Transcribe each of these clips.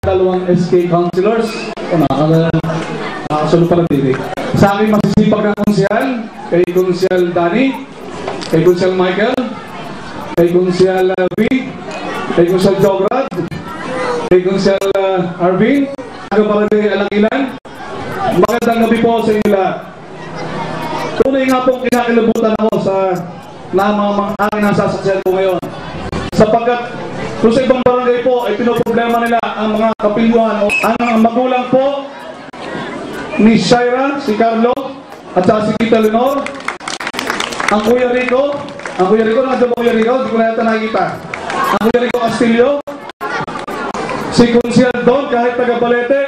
dalawang SK councilors. Nakakasunod pala dito. Sa aking masisipag na konsyal, kay Konsyal Danny, kay Konsyal Michael, kay Konsyal V, kay Konsyal Jograd, kay Konsyal Arvin, ako pala din Alangilan. Magandang gabi po sa inyo lahat. Tunay nga pong kinakilabutan ako sa aking nasasaksihan po ngayon. Sapagkat kung sa ibang barangay po ay pinoproblema nila ang mga kapilyuhan o ang magulang po ni Shaira, si Carlo, at saka si Tita Lenore, ang Kuya Rico, nandiyan ba Kuya Rico? Hindi ko na yata nakikita. Ang Kuya Rico Castillo, si Konsyal Don, kahit taga Balete,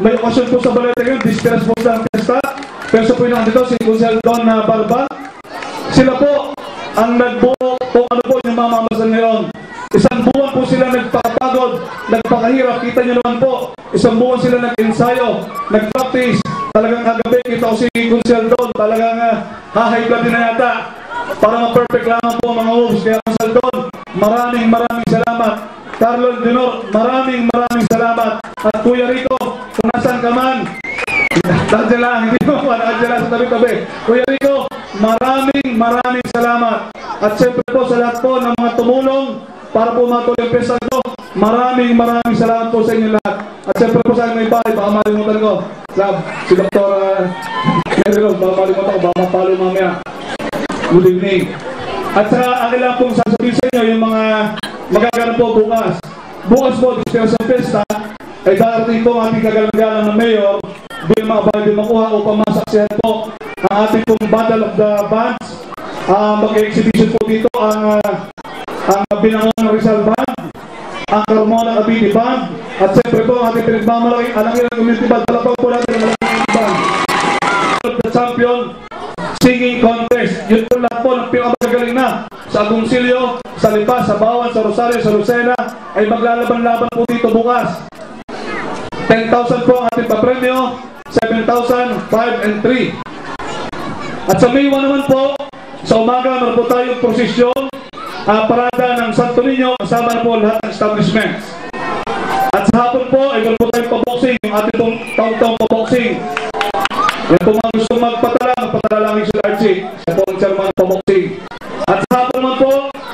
may okasyon po sa Balete ngayon, disperas po sa pesta, pero sa po yung nandito, si Konsyal Don na Barba, sila po ang nagbuo kung ano po yung mamamasan ngayon. Isang buwan po sila nagpapagod, nagpakahirap, kita nyo naman po, isang buwan sila nag-ensayo, nag-practice, talagang kagabi kita ko si Konsyal Don, talagang high blood din na yata, para ma-perfect lamang po mga moves. Kaya Konsyal Don, maraming salamat. Carlo Lenore, maraming salamat. At Kuya Rico, kung nasaan ka man, nandiyan lang, hindi mo pa, nandiyan lang sa tabi-tabi. Kuya Rico, maraming salamat. At siyempre po sa lahat po ng mga tumulong para po matuloy ang pesta ko, maraming salamat po sa inyo lahat. At siyempre po sa aking may bahay, baka malimutan ko. Love, si Dr. Meryl, baka malimutan ko, baka mapalo mamaya. Good evening. At sa akin lang pong sasabihin sa inyo yung mga magaganap po bukas. Bukas po, disperas ang pesta, ay darating po ang ating kagalang-galang ng mayor bilang mga bagay makuha upang masaksihan po ang ating pong Battle of the Bands. Mag-exhibition po dito ang Binangon Rizal Band, ang Carmona Abidi Band, at siyempre po ang ating pinagmamalaking Alangilan Community Band. Talapang po natin ang Alangilan Band. The Champion Singing Contest. Yun po lahat po ng pinakagaling na sa Agoncillo, sa Lipa, sa Bawan, sa Rosario, sa Lucena ay maglalaban-laban po dito bukas. 10,000 po ang ating papremyo, 7,000, 5 and 3. At sa May 1 naman po, sa umaga meron po tayong prosesyon, parada ng Santo Niño, kasama na po lahat ng establishments. At sa hapon po ay meron po tayong paboxing, yung ating pong taong-taong paboxing. Yan po mga gusto magpatala lang yung Sir Archie, siya po ang chairman ng paboxing. At sa hapon naman po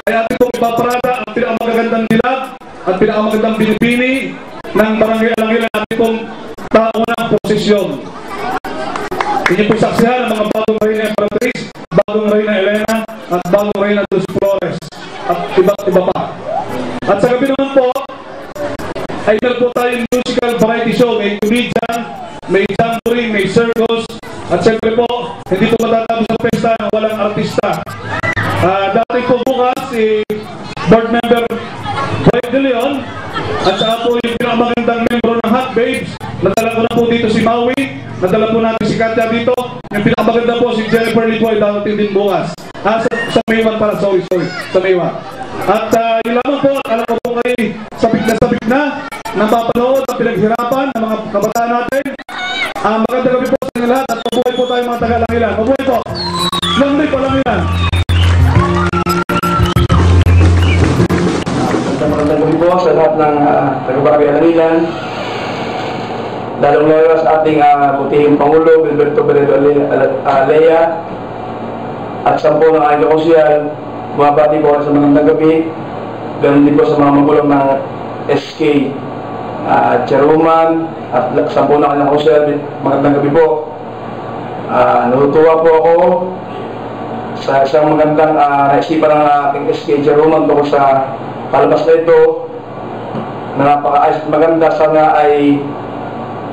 ay ating pong ipaparada ang pinakamagandang dilag at pinakamagandang binibini ng Barangay Alangilan, ating pong taunang prosesyon. Inyo po saksihan ang mga bagong Reyna Emperatriz, bagong Reyna Elena, at bagong Reyna Dos Flores, at iba't iba pa. At sa gabi naman po, ay meron po tayong musical variety show. May comedian, may jamboree, may circus, at siyempre po, hindi po matatapos ang pesta ng walang artista. Dati po bukas, si board member Boyd De Leon, at saka po yung pinakamagandang membro ng Hot Babes, nadala ko na po dito si Maui, nadala po natin si Katya dito, yung pinakamaganda po si Jennifer Lipoy, darating din bukas. Sa May 1 para, sorry, sa May 1. At yun lamang po, alam ko po kayo sabik na napapanood at pinaghirapan ng mga kabataan natin. Magandang gabi po sa inyo lahat at mabuhay po tayo mga taga-Alangilan. Mabuhay po! Mabuhay po Alangilan! Magandang gabi po sa lahat ng taga-Barangay Alangilan. Lalong-lalo sa ating butihing Pangulo, Gilberto Beredo Alea, at sampo ng aking kakonsyal, bumabati po sa magandang gabi. Ganun din po sa mga magulang ng SK Chairwoman at sampo ng aking kakonsyal, magandang gabi po. Natutuwa po ako sa isang magandang naisipan ng aking SK Chairwoman tungkol sa palabas na ito na napaka-ayos at maganda. Sana ay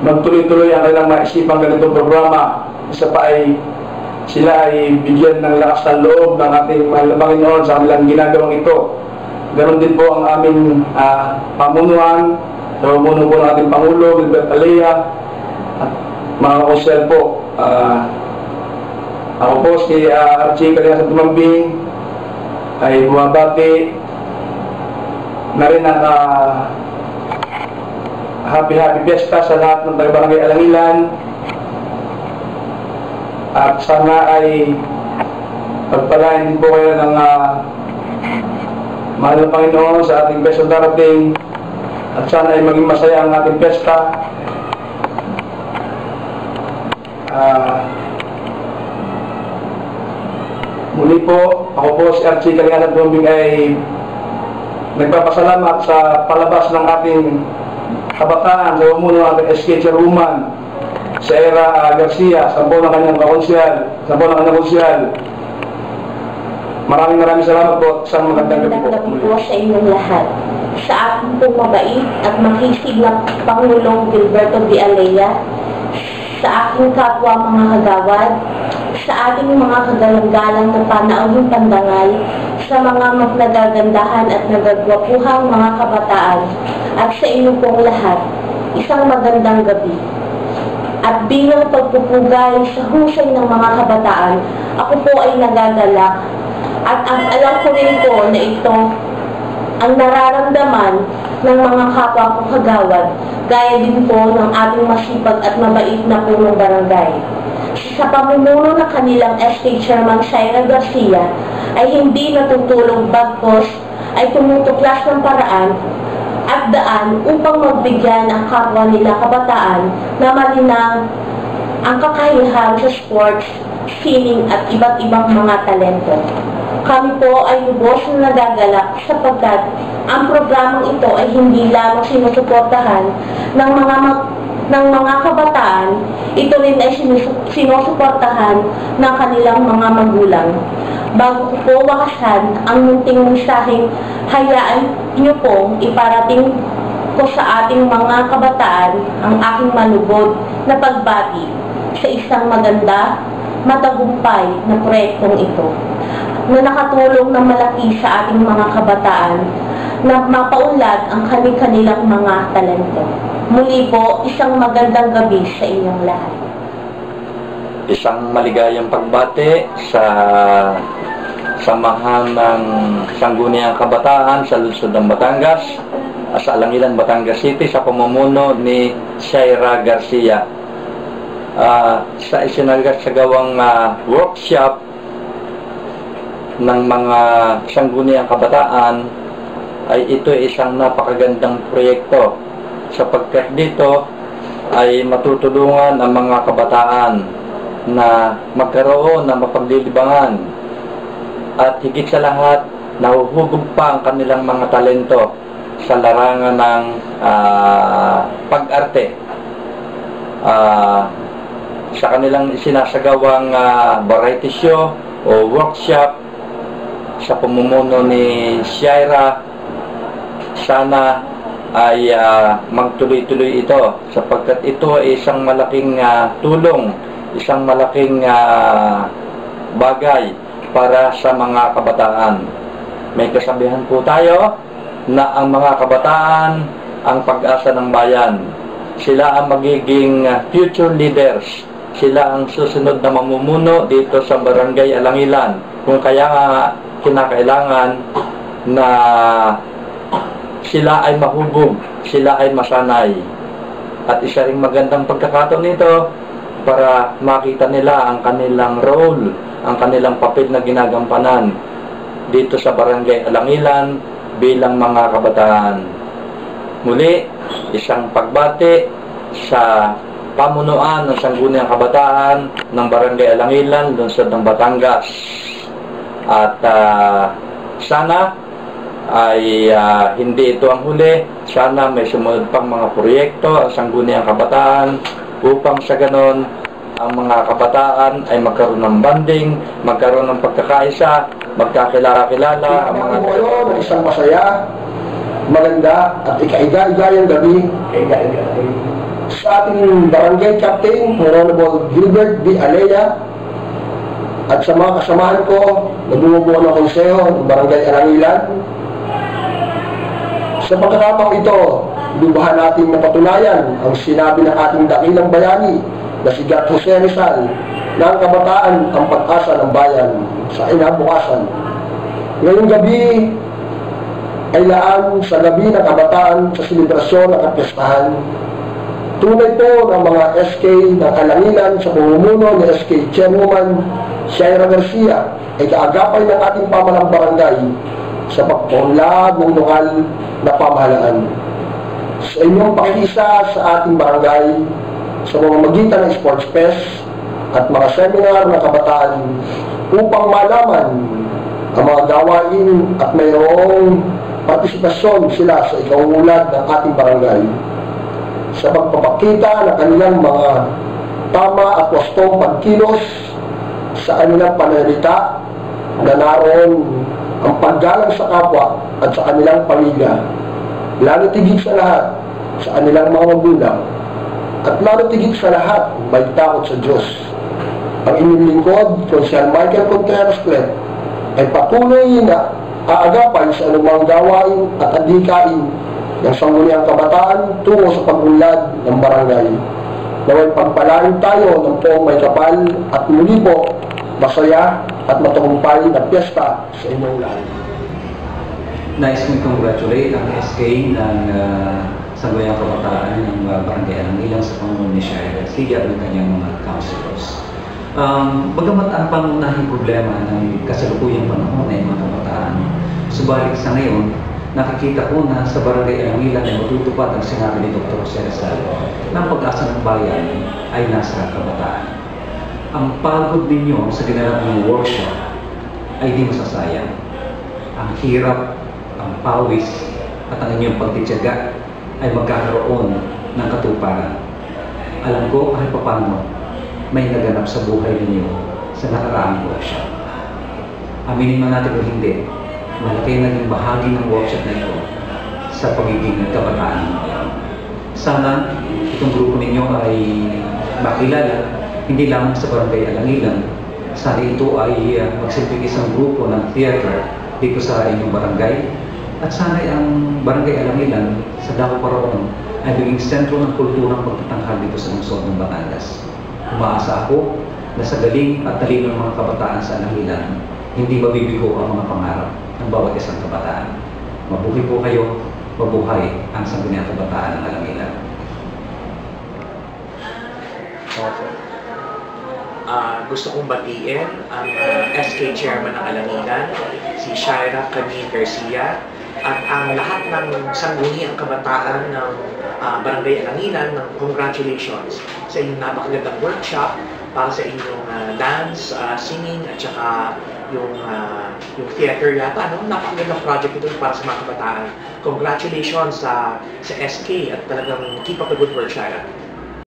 magtuloy-tuloy ang kanilang maisipang ganitong programa. Isa pa ay sila ay bigyan ng lakas ng loob ng ating mahal na Panginoon sa kanilang ginagawang ito. Ganon din po ang aming pamunuan, sa pamuno po ng ating Pangulo, Gilbert Alea, at mga konsyal po. Ako po si Archie Kalina sa Tumambing, ay bumabati na rin ang happy fiesta sa lahat ng taga-Barangay Alangilan. At sana ay pagpalain din po kayo ng mahal na Panginoon sa ating beso darating. at sana ay maging masaya ang ating pesta. Muli po, ako po si Archie Kalingan Bombing ay nagpapasalamat sa palabas ng ating kabataan na umuno ng ating SK Chairwoman, Shaira Garcia, sampo ng kanyang konsyal. Maraming salamat po. Isang magandang gabi po. Magandang gabi po sa inyong lahat. Sa ating pong mabait at makisig na Pangulong Gilberto V. Alea, sa aking kapwa mga kagawad, sa ating mga kagalang-galang na panaawing pandangal, sa mga nagagandahan at nagagwapuhang mga kabataan, at sa inyo pong lahat, isang magandang gabi. At bilang pagpupugay sa husay ng mga kabataan, ako po ay nagagalak. At alam ko rin po na ito ang nararamdaman ng mga kapwa ko kagawad, gaya din po ng ating masipag at mabait na punong barangay. Sa pamumuno ng kanilang SK Chairman Shaira Garcia ay hindi natutulog bagkos ay tumutuklas ng paraan at daan upang magbigyan ang kapwa nila kabataan na malinang ang kakayahan sa sports, sining at iba't ibang mga talento. Kami po ay lubos na nagagalak sapagkat ang programang ito ay hindi lamang sinusuportahan ng mga kabataan, ito rin ay sinusuportahan ng kanilang mga magulang. Bago ko po wakasan ang munting mensaheng hayaan niyo pong iparating ko sa ating mga kabataan ang aking malubod na pagbati sa isang maganda, matagumpay na proyektong ito, na nakatulong na malaki sa ating mga kabataan na mapaunlad ang kanilang mga talento. Muli po, isang magandang gabi sa inyong lahat. Isang maligayang pagbati sa samahan ng Sangguniang Kabataan sa Lungsod ng Batangas, sa Alangilan, Batangas City, sa pamumuno ni Shaira Garcia. Sa isinagawang workshop ng mga Sangguniang Kabataan ay ito isang napakagandang proyekto sapagkat dito ay matutulungan ang mga kabataan na magkaroon ng mapaglilibangan at higit sa lahat nahuhubog pa ang kanilang mga talento sa larangan ng pag-arte. Sa kanilang isinasagawang variety show o workshop sa pamumuno ni Shaira, sana ay magtuloy-tuloy ito sapagkat ito ay isang malaking tulong, isang malaking bagay para sa mga kabataan. May kasabihan po tayo na ang mga kabataan ang pag-asa ng bayan. Sila ang magiging future leaders. Sila ang susunod na mamumuno dito sa Barangay Alangilan. Kung kaya kinakailangan na sila ay mahubog, sila ay masanay. At isa ring magandang pagkakataon nito para makita nila ang kanilang role, ang kanilang papel na ginagampanan dito sa Barangay Alangilan bilang mga kabataan. Muli, isang pagbati sa pamunuan ng Sangguniang Kabataan ng Barangay Alangilan, Lungsod ng Batangas. At sana ay hindi ito ang huli. Sana may sumunod pang mga proyekto ang Sangguniang Kabataan upang sa ganon ang mga kabataan ay magkaroon ng banding, magkaroon ng pagkakaisa, magkakilala-kilala ang mga isang masaya, maganda at ikaiga-igayang gabi sa ating Barangay Captain Honorable Gilbert V. Alea at sa mga kasamahan ko na bumubuo ng konseho ng Barangay Alangilan. Sa pagkakataong ito, lubahan natin napatunayan ang sinabi ng ating dakilang bayani na si Gat Jose Rizal na ang kabataan ang pag-asa ng bayan sa inabukasan. Ngayong gabi ay laan sa gabi ng kabataan sa selebrasyon ng kapistahan. Tunay po ng mga SK ng Alangilan sa pamumuno ni SK Chairwoman Shaira Garcia ay kaagapay ng ating pamalang barangay sa pagpaunlad ng lokal na pamahalaan. sa inyong pakikisa sa ating barangay sa pamamagitan ng Sports Fest at mga seminar ng kabataan upang malaman ang mga gawain at mayroong partisipasyon sila sa ikaungulad ng ating barangay sa pagpapakita ng kanilang mga tama at wastong pagkilos sa kanilang pananalita na naroon ang paggalang sa kapwa at sa kanilang pamilya, lalo tigit sa lahat sa kanilang mga magulang, at lalo tigit sa lahat may takot sa Diyos. Ang inyong lingkod, Konsyal Michael Contreras Clet, ay patuloy na aagapay sa anumang gawain at adhikain ng sangguniang kabataan tungo sa pag-unlad ng barangay. Naway pagpalain tayo ng poong may kapal at muli po masaya at matagumpay na piyesta sa inyong lahat. Nais kong congratulate ang SK ng Sangguniang Kabataan ng Barangay Alangilan sa Panginoon ni Shire Garcia at ng kanyang mga councilors. Bagamat ang pangunahing problema ng kasalukuyang panahon ay mga kabataan, subalit sa ngayon, nakikita ko na sa Barangay Alangilan ay matutupad ang sinabi ni Dr. Jose Rizal na ang pag-asa ng bayan ay nasa kabataan. Ang pagod ninyo sa ginanap ng workshop ay di masasayang. Ang hirap, ang pawis, at ang inyong pagtitiyaga ay magkakaroon ng katuparan. Alam ko kahit paano may naganap sa buhay ninyo sa nakaraang workshop. Aminin man natin o hindi, malaki naging bahagi ng workshop na ito sa pagiging kabataan. Sana itong grupo ninyo ay makilala hindi lang sa Barangay Alangilan. Sana ito ay magsilbing isang grupo ng theater dito sa inyong barangay. At sana ang Barangay Alangilan sa Davao Paraon ay maging sentro ng kulturang pagtatanghal dito sa lungsod ng Batangas. Umaasa ako na sa galing at talino ng mga kabataan sa Alangilan, hindi mabibigo ang mga pangarap ng bawat isang kabataan. Mabuhay po kayo, mabuhay ang Sangguniang Kabataan ng Alangilan. Gusto kong batiin ang SK Chairman ng Alangilan, si Shaira Camille Garcia, at ang lahat ng sangguniang kabataan ng Barangay Alangilan ng congratulations sa inyong napakagandang workshop para sa inyong dance, singing, at saka yung theater yata. Napakagandang project ito para sa mga kabataan. Congratulations sa SK at talagang keep up the good work, Shaira.